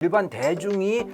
일반 대중이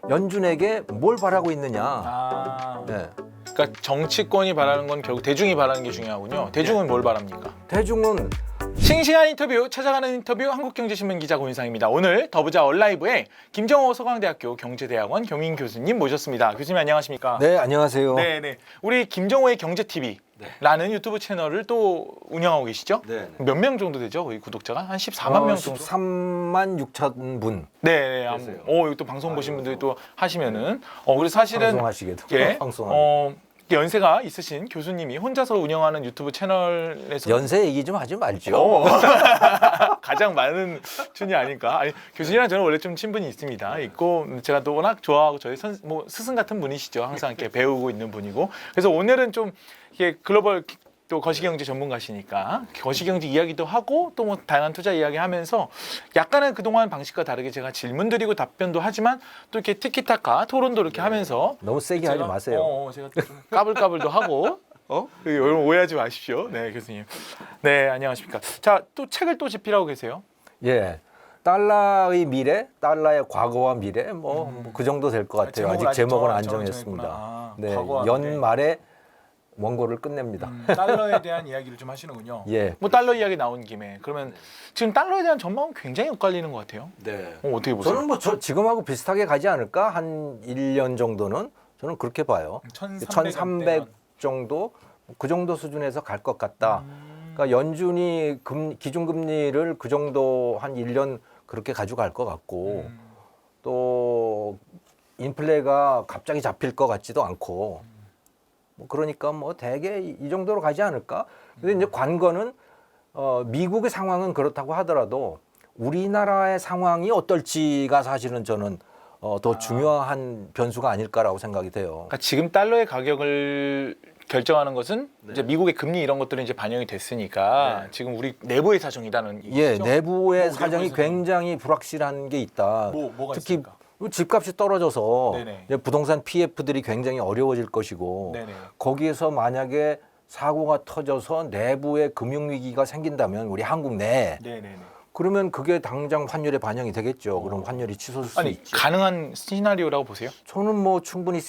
연준에게 뭘 바라고 있느냐. 네. 그러니까 정치권이 바라는 건 결국 대중이 바라는 게 중요하군요. 대중은 뭘 바랍니까? 대중은 싱싱한 인터뷰, 찾아가는 인터뷰 한국경제신문 기자 고인상입니다. 오늘 더부자 얼라이브에 김정호 서강대학교 경제대학원 겸임 교수님 모셨습니다. 교수님 안녕하십니까? 네, 안녕하세요. 네. 우리 김정호의 경제TV라는 유튜브 채널을 또 운영하고 계시죠? 네. 몇 명 정도 되죠? 거기 구독자가? 한 14만 명 정도? 13만 6천 분. 네. 그러세요. 여기 또 방송 보신 분들이 또 하시면은 그래서 사실은 방송하시게도. 예, 방송하게. 연세가 있으신 교수님이 혼자서 운영하는 유튜브 채널에서 연세 얘기 좀 하지 말죠. 가장 많은 춘이 아닐까. 아니, 교수님이랑 저는 원래 좀 친분이 있고 제가 또 워낙 좋아하고 저희 스승 같은 분이시죠. 항상 이렇게 배우고 있는 분이고. 그래서 오늘은 좀 이게 글로벌 또 거시경제 전문가시니까 거시경제 이야기도 하고 또 뭐 다양한 투자 이야기하면서 약간은 그동안 방식과 다르게 제가 질문 드리고 답변도 하지만 또 이렇게 티키타카 토론도 이렇게 하면서 너무 세게 하지 마세요. 제가 좀 까불까불도 하고 여러분 오해하지 마십시오. 네, 교수님. 네, 안녕하십니까. 자, 또 책을 또 집필하고 계세요. 예. 달러의 미래, 달러의 과거와 미래, 뭐 그 정도 될 것 같아요. 아직 제목은 안 정했습니다. 네, 연말에 원고를 끝냅니다. 달러에 대한 이야기를 좀 하시는군요. 예. 뭐 달러 이야기 나온 김에 그러면 지금 달러에 대한 전망은 굉장히 엇갈리는 것 같아요. 네. 어떻게 보세요? 저는 뭐 지금하고 비슷하게 가지 않을까? 한 1년 정도는 저는 그렇게 봐요. 1300 정도 그 정도 수준에서 갈 것 같다. 그러니까 연준이 기준금리를 그 정도 한 1년 그렇게 가져갈 것 같고 또 인플레가 갑자기 잡힐 것 같지도 않고 뭐 그러니까 뭐 대개 이 정도로 가지 않을까? 근데 이제 관건은 미국의 상황은 그렇다고 하더라도 우리나라의 상황이 어떨지가 사실은 저는 더 중요한 변수가 아닐까라고 생각이 돼요. 그러니까 지금 달러의 가격을 결정하는 것은 이제 미국의 금리 이런 것들은 이제 반영이 됐으니까 지금 우리 내부의 사정이라는 얘기죠. 예, 내부의 뭐 사정이 굉장히 불확실한 게 있다. 뭐가 특히 있습니까? 집값이 떨어져서 네네. 이제 부동산 PF들이 굉장히 어려워질 것이고 네네. 거기에서 만약에 사고가 터져서 내부의 금융위기가 생긴다면 우리 한국 내에 네네네. 그러면 그게 당장 환율에 반영이 되겠죠. 그럼 환율이 치솟을 수 아니 있죠. 가능한 시나리오라고 보세요? 저는 뭐 충분히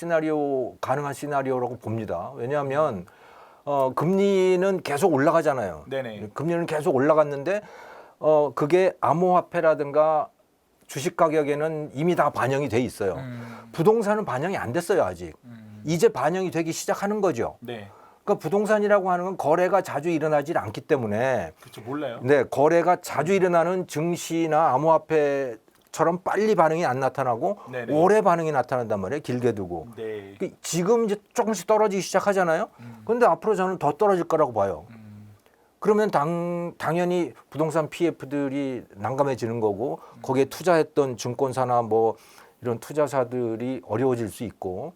가능한 시나리오라고 봅니다. 왜냐하면 금리는 계속 올라가잖아요. 네네. 금리는 계속 올라갔는데 그게 암호화폐라든가 주식 가격에는 이미 다 반영이 돼 있어요. 부동산은 반영이 안 됐어요, 아직. 이제 반영이 되기 시작하는 거죠. 네. 그러니까 부동산이라고 하는 건 거래가 자주 일어나질 않기 때문에 그렇죠. 몰라요. 네, 거래가 자주 일어나는 증시나 암호화폐처럼 빨리 반응이 안 나타나고 네네. 오래 반응이 나타난단 말이에요. 길게 두고. 네. 지금 이제 조금씩 떨어지기 시작하잖아요. 그런데 앞으로 저는 더 떨어질 거라고 봐요. 그러면 당연히 부동산 PF들이 난감해지는 거고 거기에 투자했던 증권사나 뭐 이런 투자사들이 어려워질 수 있고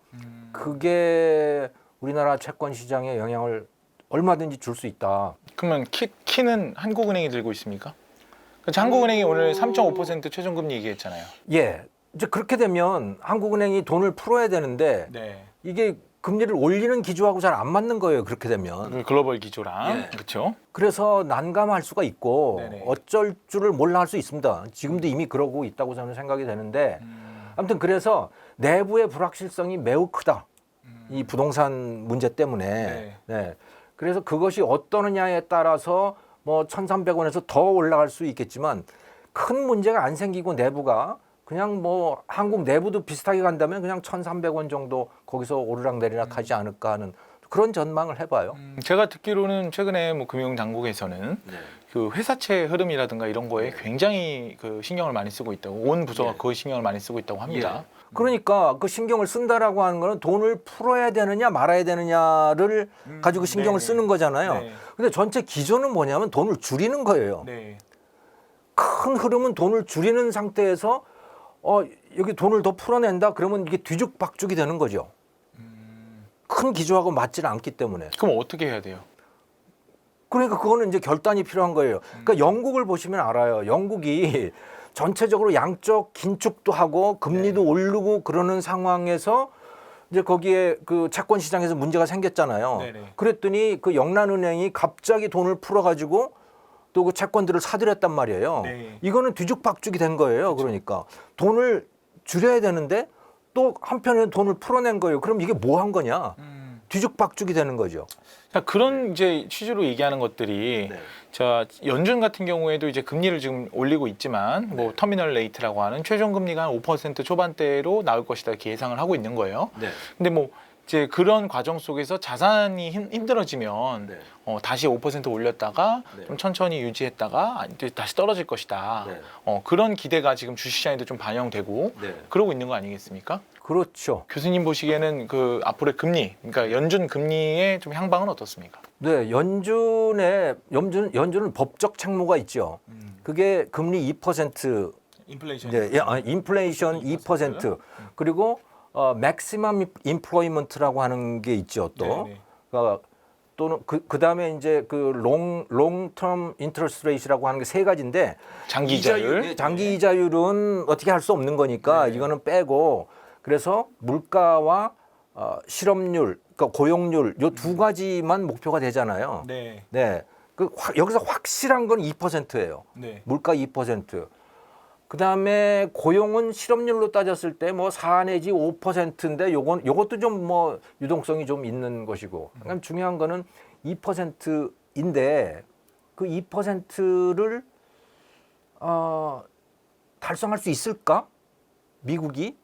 그게 우리나라 채권 시장에 영향을 얼마든지 줄 수 있다. 그러면 키는 한국은행이 들고 있습니까? 그렇죠. 한국은행이 오늘 3.5% 최종금리 얘기했잖아요. 예, 이제 그렇게 되면 한국은행이 돈을 풀어야 되는데 네. 이게 금리를 올리는 기조하고 잘 안 맞는 거예요. 그렇게 되면. 글로벌 기조랑 예. 그렇죠. 그래서 난감할 수가 있고 네네. 어쩔 줄을 몰라 할 수 있습니다. 지금도 이미 그러고 있다고 저는 생각이 되는데 아무튼 그래서 내부의 불확실성이 매우 크다. 이 부동산 문제 때문에. 네. 네. 그래서 그것이 어떠느냐에 따라서 뭐 1,300원에서 더 올라갈 수 있겠지만 큰 문제가 안 생기고 내부가 그냥 뭐 한국 내부도 비슷하게 간다면 그냥 1,300원 정도 거기서 오르락내리락 하지 않을까 하는 그런 전망을 해봐요. 제가 듣기로는 최근에 뭐 금융당국에서는 그 회사채 흐름이라든가 이런 거에 굉장히 그 신경을 많이 쓰고 있다고 온 부서가 그 신경을 많이 쓰고 있다고 합니다. 그러니까 그 신경을 쓴다라고 하는 거는 돈을 풀어야 되느냐 말아야 되느냐를 가지고 신경을 네네. 쓰는 거잖아요. 네. 근데 전체 기조는 뭐냐면 돈을 줄이는 거예요. 네. 큰 흐름은 돈을 줄이는 상태에서 여기 돈을 더 풀어낸다 그러면 이게 뒤죽박죽이 되는 거죠. 큰 기조하고 맞지는 않기 때문에. 그럼 어떻게 해야 돼요? 그러니까 그거는 이제 결단이 필요한 거예요. 그러니까 영국을 보시면 알아요. 영국이 전체적으로 양적 긴축도 하고 금리도 오르고 그러는 상황에서 이제 거기에 그 채권 시장에서 문제가 생겼잖아요. 네네. 그랬더니 그 영란은행이 갑자기 돈을 풀어가지고 또 그 채권들을 사들였단 말이에요. 네. 이거는 뒤죽박죽이 된 거예요. 그러니까 돈을 줄여야 되는데 또 한편에 돈을 풀어낸 거예요. 그럼 이게 뭐 한 거냐? 뒤죽박죽이 되는 거죠. 자, 그런 이제 취지로 얘기하는 것들이 네. 자 연준 같은 경우에도 이제 금리를 지금 올리고 있지만 뭐 터미널 레이트라고 하는 최종 금리가 한 5% 초반대로 나올 것이다 이렇게 예상을 하고 있는 거예요. 네. 근데 뭐 이제 그런 과정 속에서 자산이 힘들어지면 네. 다시 5% 올렸다가 네. 좀 천천히 유지했다가 이제 다시 떨어질 것이다. 네. 그런 기대가 지금 주식시장에도 좀 반영되고 네. 그러고 있는 거 아니겠습니까? 그렇죠. 교수님 보시기에는 그 앞으로의 금리, 그러니까 연준 금리의 좀 향방은 어떻습니까? 네, 연준은 법적 책무가 있죠. 그게 금리 2%, 인플레이션. 네, 인플레이션 2%, 그리고 맥시멈 임플로이먼트라고 하는 게 있죠. 또 또는 그다음에 이제 그 롱텀 인터레스트 레이트라고 하는 게 세 가지인데 장기 이자율. 장기 이자율은 어떻게 할 수 없는 거니까 네. 이거는 빼고 그래서 물가와 실업률, 그러니까 고용률 요 두 가지만 목표가 되잖아요. 네. 네. 여기서 확실한 건 2%예요. 네. 물가 2%. 그다음에 고용은 실업률로 따졌을 때 뭐 4 내지 5%인데 요것도 좀 뭐 유동성이 좀 있는 것이고. 그러니까 중요한 거는 2%인데 그 2%를 달성할 수 있을까? 미국이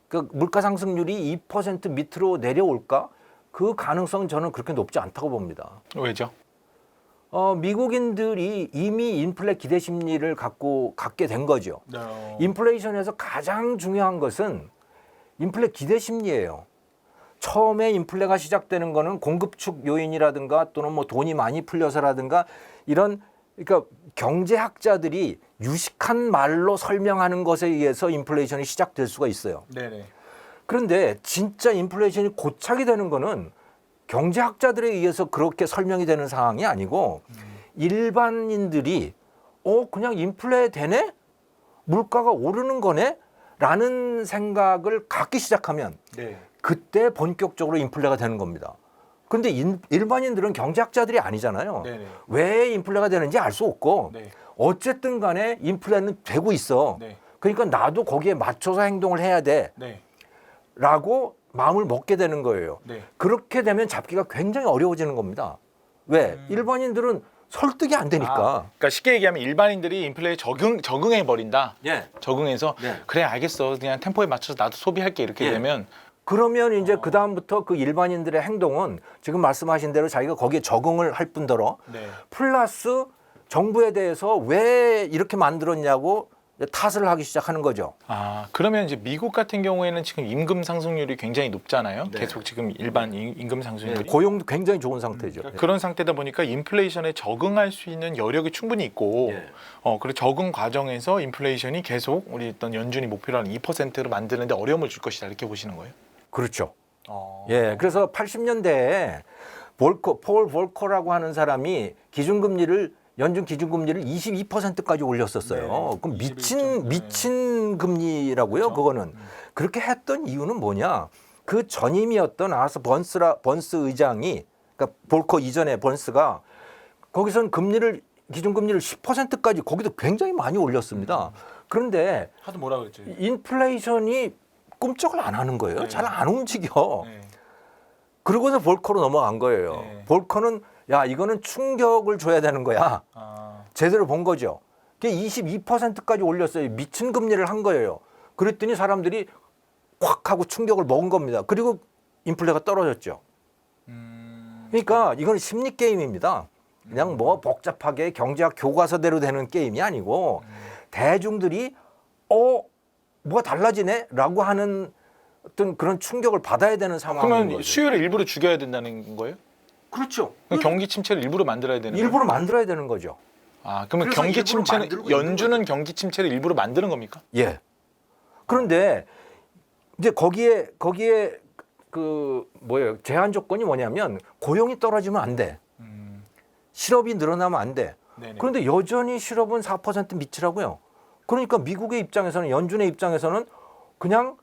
그 물가 상승률이 2% 밑으로 내려올까? 그 가능성은 저는 그렇게 높지 않다고 봅니다. 왜죠? 미국인들이 이미 인플레 기대 심리를 갖게 된 거죠. 인플레이션에서 가장 중요한 것은 인플레 기대 심리예요. 처음에 인플레가 시작되는 거는 공급축 요인이라든가 또는 뭐 돈이 많이 풀려서라든가 이런 그러니까 경제학자들이 유식한 말로 설명하는 것에 의해서 인플레이션이 시작될 수가 있어요. 네네. 그런데 진짜 인플레이션이 고착이 되는 거는 경제학자들에 의해서 그렇게 설명이 되는 상황이 아니고 일반인들이 그냥 인플레 되네? 물가가 오르는 거네? 라는 생각을 갖기 시작하면 네. 그때 본격적으로 인플레가 되는 겁니다. 그런데 일반인들은 경제학자들이 아니잖아요. 네네. 왜 인플레가 되는지 알 수 없고 네. 어쨌든 간에 인플레는 되고 있어. 네. 그러니까 나도 거기에 맞춰서 행동을 해야 돼. 네. 라고 마음을 먹게 되는 거예요. 네. 그렇게 되면 잡기가 굉장히 어려워지는 겁니다. 왜? 일반인들은 설득이 안 되니까. 그러니까 쉽게 얘기하면 일반인들이 인플레에 적응해 버린다. 예. 적응해서 네. 그래 알겠어. 그냥 템포에 맞춰서 나도 소비할게 이렇게 예. 되면 그러면 이제 그다음부터 그 일반인들의 행동은 지금 말씀하신 대로 자기가 거기에 적응을 할 뿐더러 네. 플러스 정부에 대해서 왜 이렇게 만들었냐고 탓을 하기 시작하는 거죠. 그러면 이제 미국 같은 경우에는 지금 임금 상승률이 굉장히 높잖아요. 네. 계속 지금 일반 임금 상승률이. 고용도 굉장히 좋은 상태죠. 그러니까 그런 상태다 보니까 인플레이션에 적응할 수 있는 여력이 충분히 있고 예. 그리고 적응 과정에서 인플레이션이 계속 우리 어떤 연준이 목표로 하는 2%로 만드는데 어려움을 줄 것이다 이렇게 보시는 거예요? 그렇죠. 예, 그래서 80년대에 폴 볼커라고 하는 사람이 연준 기준금리를 22%까지 올렸었어요. 네. 그럼 21.5. 미친 금리라고요. 그렇죠. 그거는 그렇게 했던 이유는 뭐냐? 그 전임이었던 번스 의장이 그러니까 볼커 이전에 번스가 거기선 기준금리를 10%까지 거기도 굉장히 많이 올렸습니다. 그런데 하도 뭐라 그랬죠? 인플레이션이 꿈쩍을 안 하는 거예요. 네. 잘 안 움직여. 네. 그러고서 볼커로 넘어간 거예요. 네. 볼커는 야 이거는 충격을 줘야 되는 거야. 제대로 본 거죠. 그게 22%까지 올렸어요. 미친 금리를 한 거예요. 그랬더니 사람들이 콱 하고 충격을 먹은 겁니다. 그리고 인플레가 떨어졌죠. 그러니까 이건 심리 게임입니다. 그냥 뭐 복잡하게 경제학 교과서대로 되는 게임이 아니고 대중들이 뭐가 달라지네? 라고 하는 어떤 그런 충격을 받아야 되는 상황인 그러면 거죠. 수요를 일부러 죽여야 된다는 거예요? 그렇죠. 경기 침체를 일부러 만들어야 되는 일부러 만들어야 되는 거죠. 그러면 그래서 경기 일부러 침체는 만들고 있는 연준은 경기 침체를 일부러 만드는 겁니까? 예. 그런데 이제 거기에 그 뭐예요? 제한 조건이 뭐냐면 고용이 떨어지면 안 돼. 실업이 늘어나면 안 돼. 네네. 그런데 여전히 실업은 4% 밑이라고요. 그러니까 미국의 입장에서는 연준의 입장에서는 그냥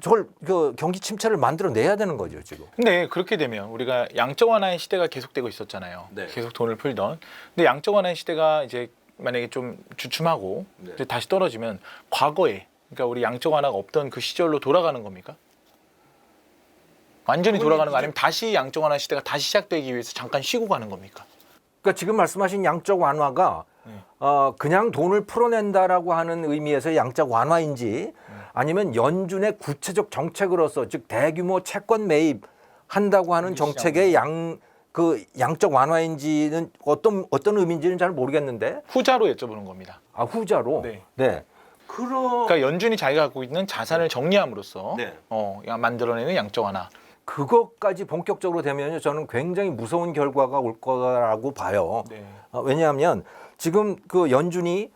저걸 그 경기 침체를 만들어내야 되는 거죠 지금. 근데 그렇게 되면 우리가 양적 완화의 시대가 계속되고 있었잖아요. 네. 계속 돈을 풀던. 근데 양적 완화의 시대가 이제 만약에 좀 주춤하고 네. 이제 다시 떨어지면 과거에 그러니까 우리 양적 완화가 없던 그 시절로 돌아가는 겁니까? 완전히 돌아가는 거 아니면 다시 양적 완화 시대가 다시 시작되기 위해서 잠깐 쉬고 가는 겁니까? 그러니까 지금 말씀하신 양적 완화가 그냥 돈을 풀어낸다라고 하는 의미에서 양적 완화인지 아니면 연준의 구체적 정책으로서 즉 대규모 채권 매입 한다고 하는 정책의 양적 완화인지는 어떤 의미인지는 잘 모르겠는데 후자로 여쭤보는 겁니다. 아 후자로 네. 네. 그러니까 연준이 자기가 갖고 있는 자산을 정리함으로써 네. 만들어내는 양적 완화. 그것까지 본격적으로 되면요 저는 굉장히 무서운 결과가 올 거라고 봐요. 네. 왜냐하면 지금 그 연준이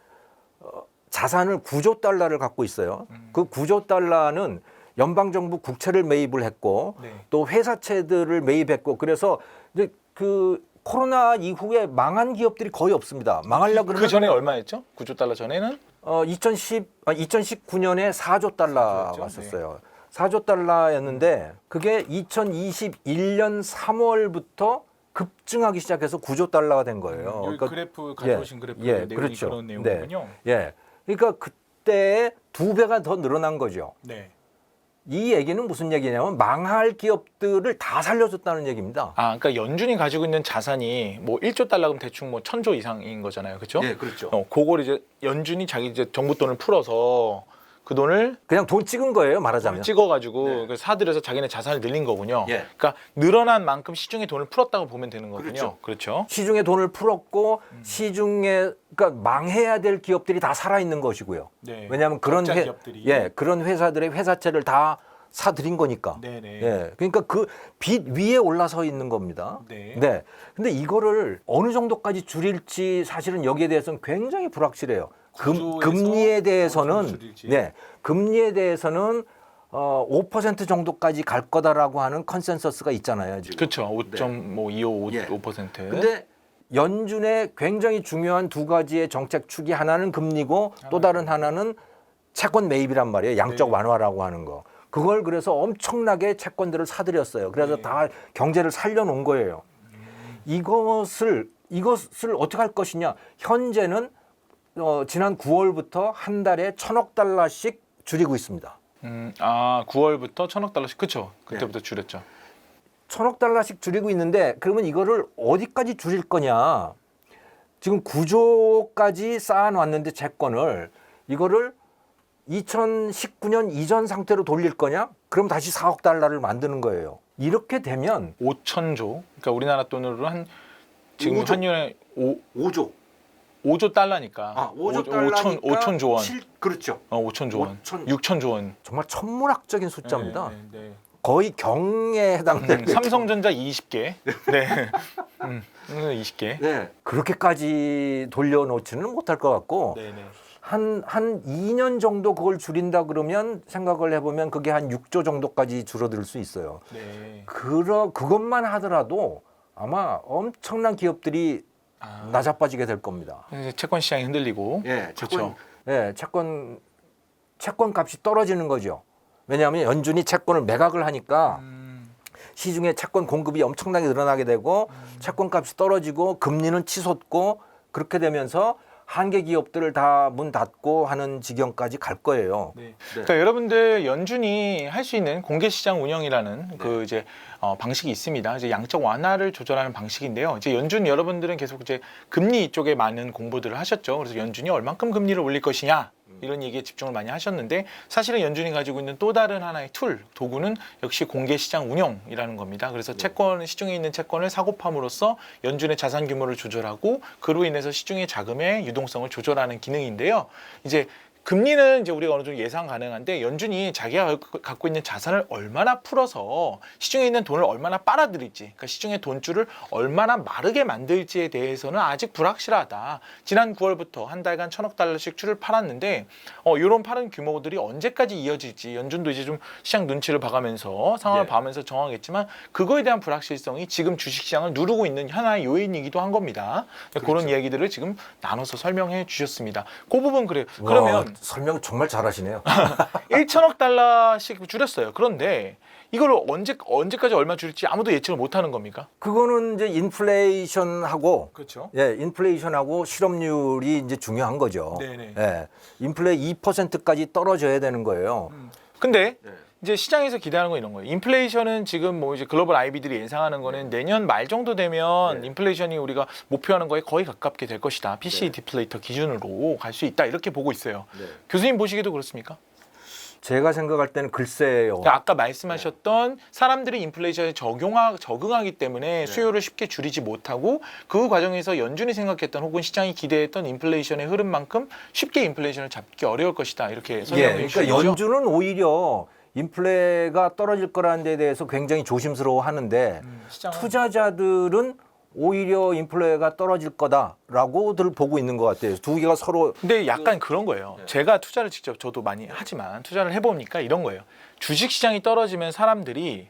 자산을 9조 달러를 갖고 있어요. 그 9조 달러는 연방정부 국채를 매입을 했고 네. 또 회사채들을 매입했고 그래서 이제 그 코로나 이후에 망한 기업들이 거의 없습니다. 망하려고 그러면 그 전에 얼마였죠? 9조 달러 전에는 2019년에 4조 달러 그렇죠? 왔었어요. 4조 달러였는데 그게 2021년 3월부터 급증하기 시작해서 9조 달러가 된 거예요. 여기 그래프 가져오신 그래프 내용이 그렇죠. 그런 내용이군요. 예. 그러니까 그때 2배가 더 늘어난 거죠. 네. 이 얘기는 무슨 얘기냐면 망할 기업들을 다 살려줬다는 얘기입니다. 그러니까 연준이 가지고 있는 자산이 뭐 1조 달러면 대충 뭐 1,000조 이상인 거잖아요. 그렇죠? 예, 그렇죠. 그걸 이제 연준이 자기 이제 정부 돈을 풀어서 그 돈을 그냥 돈 찍은 거예요, 말하자면. 찍어가지고 사들여서 자기네 자산을 늘린 거군요. 예. 그러니까 늘어난 만큼 시중에 돈을 풀었다고 보면 되는 거군요. 그렇죠. 시중에 돈을 풀었고 시중에 그러니까 망해야 될 기업들이 다 살아 있는 것이고요. 네. 왜냐하면 그런 기업들이. 그런 회사들의 회사채를 다 사들인 거니까. 네네. 예. 그러니까 그 빚 위에 올라서 있는 겁니다. 네. 네. 근데 이거를 어느 정도까지 줄일지 사실은 여기에 대해서는 굉장히 불확실해요. 금리에 대해서는 금리에 대해서는 5% 정도까지 갈 거다라고 하는 컨센서스가 있잖아요. 지금. 그렇죠. 5.25% 근데 연준의 굉장히 중요한 두 가지의 정책 축이 하나는 금리고 또 다른 하나는 채권 매입이란 말이에요. 양적 완화라고 하는 거. 그걸 그래서 엄청나게 채권들을 사들였어요. 그래서 다 경제를 살려놓은 거예요. 이것을 어떻게 할 것이냐. 현재는 지난 9월부터 한 달에 1,000억 달러씩 줄이고 있습니다. 9월부터 1,000억 달러씩 그렇죠. 그때부터 줄였죠. 1,000억 달러씩 줄이고 있는데 그러면 이거를 어디까지 줄일 거냐. 지금 9조까지 쌓아놨는데 채권을 이거를 2019년 이전 상태로 돌릴 거냐? 그럼 다시 4억 달러를 만드는 거예요. 이렇게 되면 5,000조. 그러니까 우리나라 돈으로 지금 5조. 한년에 5조. 5조 달러니까. 5조 달러니까 5,000조 원. 그렇죠. 5,000조 원. 6,000조 원. 정말 천문학적인 숫자입니다. 네. 거의 경에 해당되는 삼성전자 20개. 네. 20개. 네. 그렇게까지 돌려놓지는 못할 것 같고 네네. 한 2년 정도 그걸 줄인다 그러면 생각을 해보면 그게 한 6조 정도까지 줄어들 수 있어요. 네. 그것만 하더라도 아마 엄청난 기업들이 나자빠지게 될 겁니다. 이제 채권 시장이 흔들리고. 그렇죠. 채권 값이 떨어지는 거죠. 왜냐하면 연준이 채권을 매각을 하니까 시중에 채권 공급이 엄청나게 늘어나게 되고 채권 값이 떨어지고 금리는 치솟고 그렇게 되면서 한계 기업들을 다 문 닫고 하는 지경까지 갈 거예요. 네. 그러니까 여러분들 연준이 할 수 있는 공개 시장 운영이라는 그 이제 방식이 있습니다. 이제 양적 완화를 조절하는 방식인데요. 이제 연준 여러분들은 계속 이제 금리 쪽에 많은 공부들을 하셨죠. 그래서 연준이 얼만큼 금리를 올릴 것이냐 이런 얘기에 집중을 많이 하셨는데 사실은 연준이 가지고 있는 또 다른 하나의 도구는 역시 공개 시장 운영이라는 겁니다. 그래서 시중에 있는 채권을 사고 함으로써 연준의 자산 규모를 조절하고 그로 인해서 시중의 자금의 유동성을 조절하는 기능인데요. 이제 금리는 이제 우리가 어느 정도 예상 가능한데 연준이 자기가 갖고 있는 자산을 얼마나 풀어서 시중에 있는 돈을 얼마나 빨아들일지, 그러니까 시중의 돈줄을 얼마나 마르게 만들지에 대해서는 아직 불확실하다. 지난 9월부터 한 달간 1,000억 달러씩 줄을 팔았는데 이런 파는 규모들이 언제까지 이어질지 연준도 이제 좀 시장 눈치를 봐가면서 상황을 봐가면서 정하겠지만 그거에 대한 불확실성이 지금 주식시장을 누르고 있는 하나의 요인이기도 한 겁니다. 그런 이야기들을 지금 나눠서 설명해 주셨습니다. 그 부분 그래요. 그러면 설명 정말 잘하시네요. 1천억 달러씩 줄였어요. 그런데 이걸 언제까지 얼마 줄일지 아무도 예측을 못하는 겁니까? 그거는 이제 인플레이션하고 그렇죠. 예, 인플레이션하고 실업률이 이제 중요한 거죠. 네네. 예, 인플레 2%까지 떨어져야 되는 거예요. 근데 이제 시장에서 기대하는 건 이런 거예요. 인플레이션은 지금 뭐 이제 글로벌 IB들이 예상하는 거는 내년 말 정도 되면 인플레이션이 우리가 목표하는 거에 거의 가깝게 될 것이다. PC 디플레이터 기준으로 갈 수 있다. 이렇게 보고 있어요. 교수님 보시기도 그렇습니까? 제가 생각할 때는 글쎄요. 그러니까 아까 말씀하셨던 사람들이 인플레이션에 적응하기 때문에 수요를 쉽게 줄이지 못하고 그 과정에서 연준이 생각했던 혹은 시장이 기대했던 인플레이션의 흐름만큼 쉽게 인플레이션을 잡기 어려울 것이다. 이렇게 설명해 그러니까 주시죠. 연준은 오히려 인플레가 떨어질 거라는 데 대해서 굉장히 조심스러워 하는데 시장은 투자자들은 오히려 인플레가 떨어질 거다라고들 보고 있는 것 같아요. 두 개가 서로 근데 약간 그런 거예요. 제가 투자를 직접 저도 많이 하지만 투자를 해보니까 이런 거예요. 주식 시장이 떨어지면 사람들이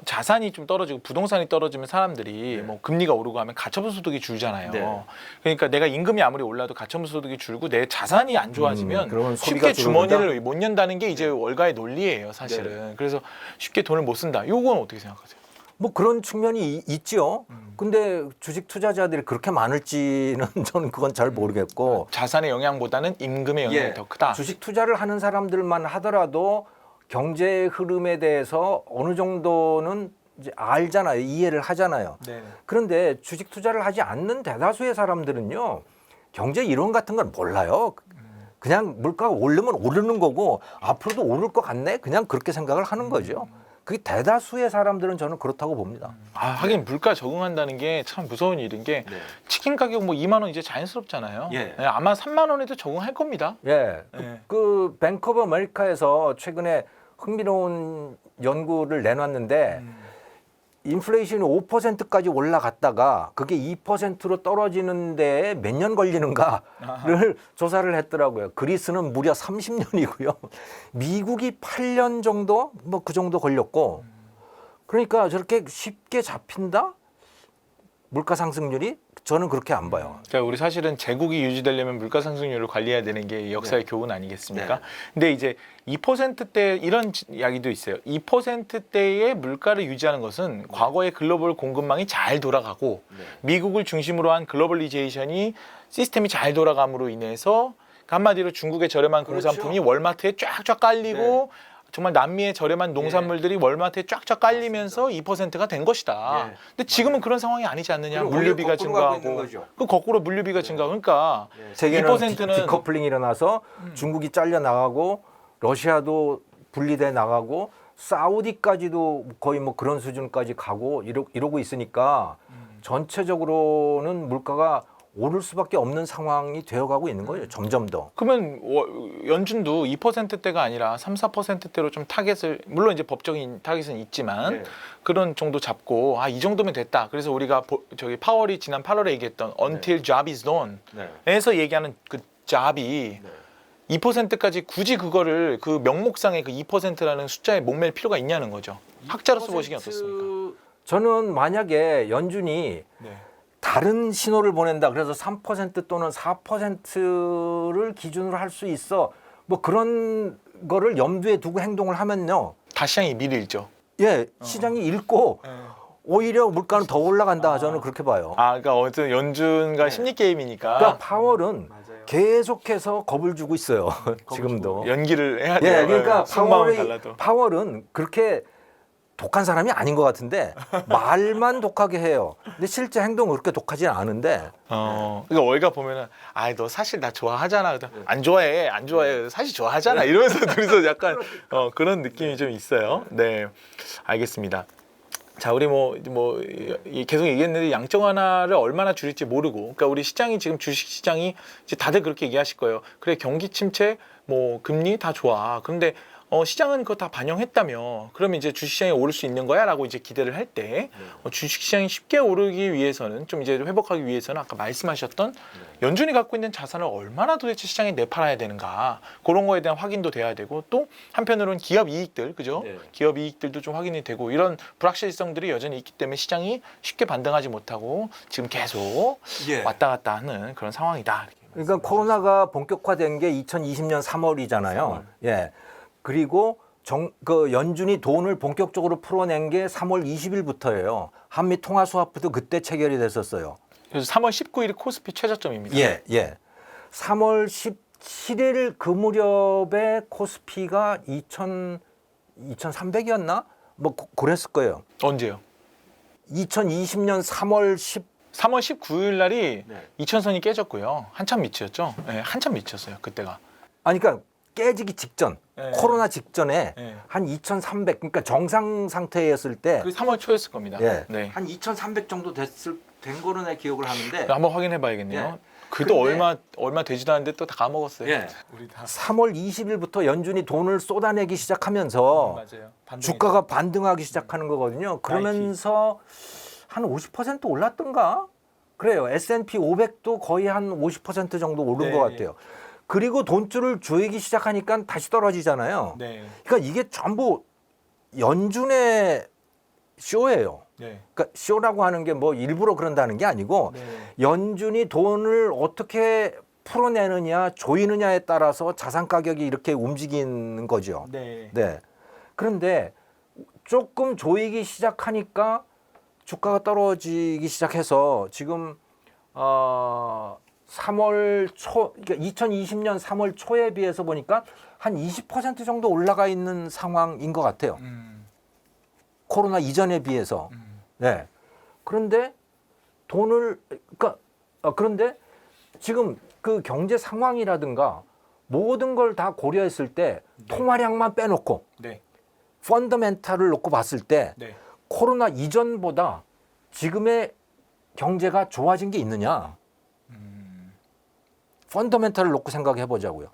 자산이 좀 떨어지고 부동산이 떨어지면 사람들이 뭐 금리가 오르고 하면 가처분 소득이 줄잖아요. 그러니까 내가 임금이 아무리 올라도 가처분 소득이 줄고 내 자산이 안 좋아지면 그러면 소비가 쉽게 주머니를 못 연다는 게 이제 월가의 논리예요, 사실은. 그래서 쉽게 돈을 못 쓴다. 요건 어떻게 생각하세요? 뭐 그런 측면이 있죠. 근데 주식 투자자들이 그렇게 많을지는 저는 그건 잘 모르겠고 자산의 영향보다는 임금의 영향이 더 크다. 주식 투자를 하는 사람들만 하더라도 경제 흐름에 대해서 어느 정도는 이제 알잖아요. 이해를 하잖아요. 네. 그런데 주식 투자를 하지 않는 대다수의 사람들은요. 경제 이론 같은 건 몰라요. 그냥 물가가 오르면 오르는 거고 앞으로도 오를 것 같네. 그냥 그렇게 생각을 하는 거죠. 그게 대다수의 사람들은 저는 그렇다고 봅니다. 하긴 물가 적응한다는 게 참 무서운 일인 게 치킨 가격 뭐 2만 원 이제 자연스럽잖아요. 아마 3만 원에도 적응할 겁니다. 그 뱅크 오브 아메리카에서 최근에 흥미로운 연구를 내놨는데 인플레이션이 5%까지 올라갔다가 그게 2%로 떨어지는 데에 몇 년 걸리는가를 조사를 했더라고요. 그리스는 무려 30년이고요. 미국이 8년 정도 뭐 그 정도 걸렸고 그러니까 저렇게 쉽게 잡힌다? 물가 상승률이 저는 그렇게 안 봐요. 그러니까 우리 사실은 제국이 유지되려면 물가 상승률을 관리해야 되는 게 역사의 교훈 아니겠습니까? 근데 이제 2%대 이런 이야기도 있어요. 2%대의 물가를 유지하는 것은 과거의 글로벌 공급망이 잘 돌아가고 미국을 중심으로 한 글로벌리제이션이 시스템이 잘 돌아감으로 인해서 한마디로 중국의 저렴한 공산품이 월마트에 쫙쫙 깔리고 정말 남미의 저렴한 농산물들이 월마트에 쫙쫙 깔리면서 2%가 된 것이다. 근데 지금은 그런 상황이 아니지 않느냐. 물류비가 증가하고 그 거꾸로 물류비가 증가하고 그러니까 세계는 2%는 디커플링이 일어나서 중국이 잘려 나가고 러시아도 분리돼 나가고 사우디까지도 거의 뭐 그런 수준까지 가고 이러고 있으니까 전체적으로는 물가가 오를 수밖에 없는 상황이 되어가고 있는 거예요. 점점 더. 그러면 연준도 2%대가 아니라 3, 4%대로 좀 타겟을 물론 이제 법적인 타겟은 있지만 그런 정도 잡고 이 정도면 됐다. 그래서 우리가 저기 파월이 지난 8월에 얘기했던 until job is done에서 얘기하는 그 job이 2%까지 굳이 그거를 그 명목상의 그 2%라는 숫자에 목맬 필요가 있냐는 거죠. 학자로서 보시기엔 어떻습니까? 저는 만약에 연준이 다른 신호를 보낸다. 그래서 3% 또는 4%를 기준으로 할 수 있어. 뭐 그런 거를 염두에 두고 행동을 하면요. 다 시장이 미리 읽죠. 시장이 읽고 오히려 물가는 더 올라간다. 저는 그렇게 봐요. 그러니까 어쨌든 연준과 심리 게임이니까. 그러니까 파월은 계속해서 겁을 주고 있어요. 지금도. 연기를 해야 돼요. 그러니까 달라도. 파월은 그렇게 독한 사람이 아닌 것 같은데 말만 독하게 해요. 근데 실제 행동은 그렇게 독하지는 않은데. 그러니까 월가 보면은 너 사실 나 좋아하잖아. 안 좋아해. 사실 좋아하잖아. 이러면서 둘이서 약간 그런 느낌이 좀 있어요. 네, 알겠습니다. 자, 우리 계속 얘기했는데 양적 완화를 얼마나 줄일지 모르고, 그러니까 우리 시장이 지금 주식 시장이 이제 다들 그렇게 얘기하실 거예요. 그래, 경기 침체, 금리 다 좋아. 그런데 시장은 그거 다 반영했다며 그러면 이제 주식시장이 오를 수 있는 거야? 라고 이제 기대를 할 때 주식시장이 쉽게 오르기 위해서는 좀 이제 회복하기 위해서는 아까 말씀하셨던 연준이 갖고 있는 자산을 얼마나 도대체 시장에 내팔아야 되는가 그런 거에 대한 확인도 돼야 되고 또 한편으로는 기업 이익들 그죠? 기업 이익들도 좀 확인이 되고 이런 불확실성들이 여전히 있기 때문에 시장이 쉽게 반등하지 못하고 지금 계속 왔다 갔다 하는 그런 상황이다. 그러니까 코로나가 본격화된 게 2020년 3월이잖아요. 예. 그리고 그 연준이 돈을 본격적으로 풀어낸 게 3월 20일부터예요. 한미 통화 스와프도 그때 체결이 됐었어요. 그래서 3월 19일이 코스피 최저점입니다. 예, 예. 3월 17일 그 무렵에 코스피가 2,300이었나? 뭐 그랬을 거예요. 언제요? 2020년 3월 19일 날이 네. 2000선이 깨졌고요. 한참 밑이었죠. 네, 한참 밑이었어요. 그때가. 아니 그러니까 깨지기 직전, 네. 코로나 직전에 네. 한 2,300, 그러니까 정상 상태였을 때 그 3월 초였을 겁니다. 예, 네. 한 2,300 정도 된 거로 내 기억을 하는데 한번 확인해 봐야겠네요. 예. 그도 근데- 얼마 되지도 않는데 또 다 까먹었어요. 예. 우리 다 3월 20일부터 연준이 돈을 쏟아내기 시작하면서 맞아요. 주가가 반등하기 시작하는 거거든요. 그러면서 한 50% 올랐던가? 그래요. S&P 500도 거의 한 50% 정도 오른 네. 것 같아요. 그리고 돈줄을 조이기 시작하니까 다시 떨어지잖아요. 네. 그러니까 이게 전부 연준의 쇼예요. 네. 그러니까 쇼라고 하는 게 뭐 일부러 그런다는 게 아니고 네. 연준이 돈을 어떻게 풀어내느냐, 조이느냐에 따라서 자산 가격이 이렇게 움직이는 거죠. 네. 네. 그런데 조금 조이기 시작하니까 주가가 떨어지기 시작해서 지금 3월 초, 그러니까 2020년 3월 초에 비해서 보니까 한 20% 정도 올라가 있는 상황인 것 같아요. 코로나 이전에 비해서. 네. 그런데 그런데 지금 그 경제 상황이라든가 모든 걸 다 고려했을 때 통화량만 빼놓고 네. 펀더멘탈을 놓고 봤을 때 네. 코로나 이전보다 지금의 경제가 좋아진 게 있느냐? 펀더멘탈을 놓고 생각해 보자고요.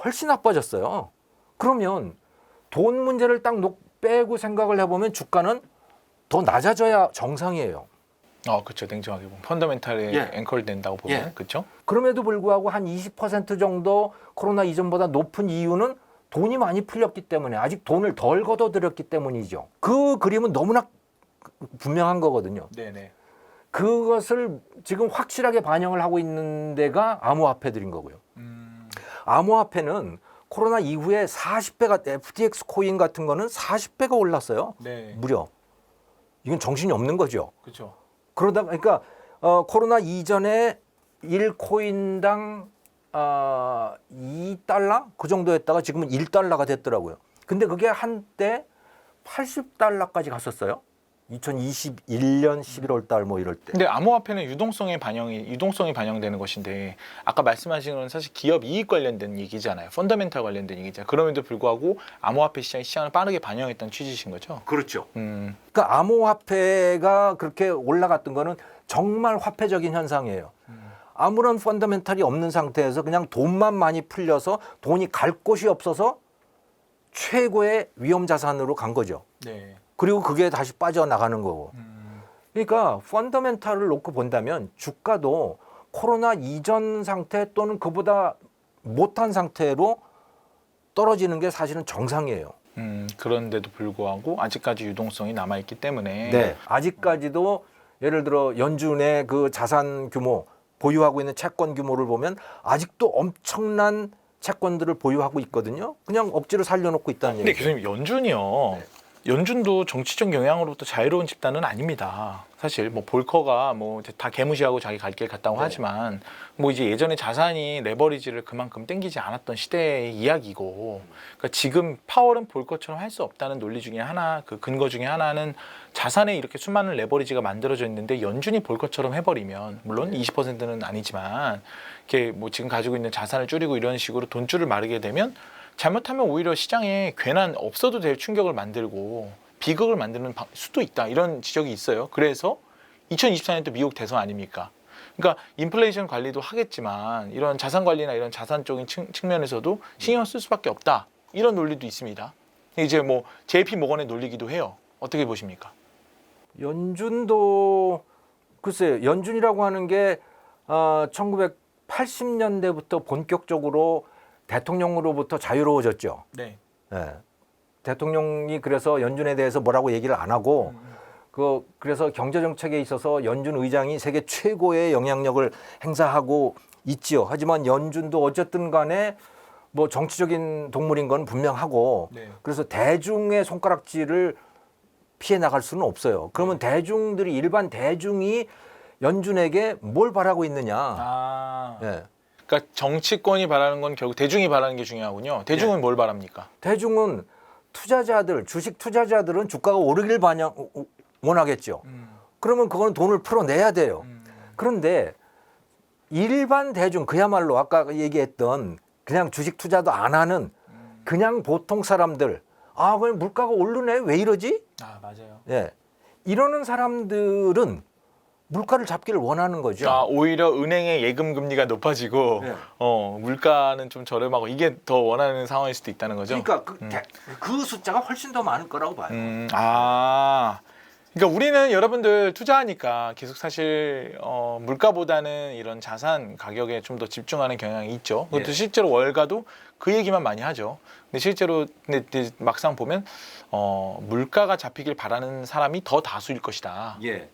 훨씬 나빠졌어요. 그러면 돈 문제를 딱 빼고 생각을 해보면 주가는 더 낮아져야 정상이에요. 그렇죠. 냉정하게 보면 펀더멘탈에 예. 앵커를 낸다고 보면 예. 그렇죠. 그럼에도 불구하고 한 20% 정도 코로나 이전보다 높은 이유는 돈이 많이 풀렸기 때문에 아직 돈을 덜 걷어들였기 때문이죠. 그 그림은 너무나 분명한 거거든요. 네네. 그것을 지금 확실하게 반영을 하고 있는 데가 암호화폐들인 거고요. 암호화폐는 코로나 이후에 40배가 FTX 코인 같은 거는 40배가 올랐어요. 네. 무려. 이건 정신이 없는 거죠. 그렇죠. 그러다 그러니까 코로나 이전에 1코인당 2달러 그 정도였다가 지금은 1달러가 됐더라고요. 근데 그게 한때 80달러까지 갔었어요. 2021년 11월 달 뭐 이럴 때. 근데 암호화폐는 유동성이 반영되는 것인데 아까 말씀하신 건 사실 기업 이익 관련된 얘기잖아요. 펀더멘탈 관련된 얘기잖아요. 그럼에도 불구하고 암호화폐 시장을 빠르게 반영했던 취지신 거죠. 그렇죠. 음. 그러니까 암호화폐가 그렇게 올라갔던 거는 정말 화폐적인 현상이에요. 아무런 펀더멘탈이 없는 상태에서 그냥 돈만 많이 풀려서 돈이 갈 곳이 없어서 최고의 위험 자산으로 간 거죠. 네. 그리고 그게 다시 빠져나가는 거고. 그러니까 펀더멘탈을 놓고 본다면 주가도 코로나 이전 상태 또는 그보다 못한 상태로 떨어지는 게 사실은 정상이에요. 그런데도 불구하고 아직까지 유동성이 남아있기 때문에 네. 아직까지도 예를 들어 연준의 그 자산 규모, 보유하고 있는 채권 규모를 보면 아직도 엄청난 채권들을 보유하고 있거든요. 그냥 억지로 살려놓고 있다는 근데 얘기죠. 교수님 연준이요. 네. 연준도 정치적 영향으로부터 자유로운 집단은 아닙니다. 사실 뭐 볼커가 뭐 다 개무시하고 자기 갈 길 갔다고 네. 하지만 뭐 이제 예전에 자산이 레버리지를 그만큼 땡기지 않았던 시대의 이야기고, 그러니까 지금 파월은 볼커처럼 할 수 없다는 논리 중에 하나, 그 근거 중에 하나는 자산에 이렇게 수많은 레버리지가 만들어져 있는데 연준이 볼커처럼 해버리면, 물론 20%는 아니지만 이렇게 뭐 지금 가지고 있는 자산을 줄이고 이런 식으로 돈줄을 마르게 되면 잘못하면 오히려 시장에 괜한 없어도 될 충격을 만들고 비극을 만드는 수도 있다, 이런 지적이 있어요. 그래서 2024년 또 미국 대선 아닙니까? 그러니까 인플레이션 관리도 하겠지만 이런 자산 관리나 이런 자산적인 측면에서도 신경 쓸 수밖에 없다, 이런 논리도 있습니다. 이제 뭐 JP 모건의 논리기도 해요. 어떻게 보십니까? 연준도 글쎄요. 연준이라고 하는 게 1980년대부터 본격적으로 대통령으로부터 자유로워졌죠. 네. 네. 대통령이 그래서 연준에 대해서 뭐라고 얘기를 안 하고 그래서 경제 정책에 있어서 연준 의장이 세계 최고의 영향력을 행사하고 있지요. 하지만 연준도 어쨌든 간에 뭐 정치적인 동물인 건 분명하고 네. 그래서 대중의 손가락질을 피해 나갈 수는 없어요. 그러면 대중들이 일반 대중이 연준에게 뭘 바라고 있느냐? 아, 예. 그러니까 정치권이 바라는 건 결국 대중이 바라는 게 중요하군요. 대중은 뭘 바랍니까? 대중은 투자자들, 주식 투자자들은 주가가 오르길 원하겠죠. 그러면 그건 돈을 풀어내야 돼요. 그런데 일반 대중, 그야말로 아까 얘기했던 그냥 주식 투자도 안 하는 그냥 보통 사람들, 아, 그냥 물가가 오르네? 왜 이러지? 아, 맞아요. 예. 이러는 사람들은 물가를 잡기를 원하는 거죠. 아, 오히려 은행의 예금 금리가 높아지고 네. 물가는 좀 저렴하고 이게 더 원하는 상황일 수도 있다는 거죠. 그러니까 그 숫자가 훨씬 더 많을 거라고 봐요. 그러니까 우리는 여러분들 투자하니까 계속 사실 물가보다는 이런 자산 가격에 좀 더 집중하는 경향이 있죠. 그것도 예. 실제로 월가도 그 얘기만 많이 하죠. 근데 실제로 근데 막상 보면 물가가 잡히길 바라는 사람이 더 다수일 것이다. 예.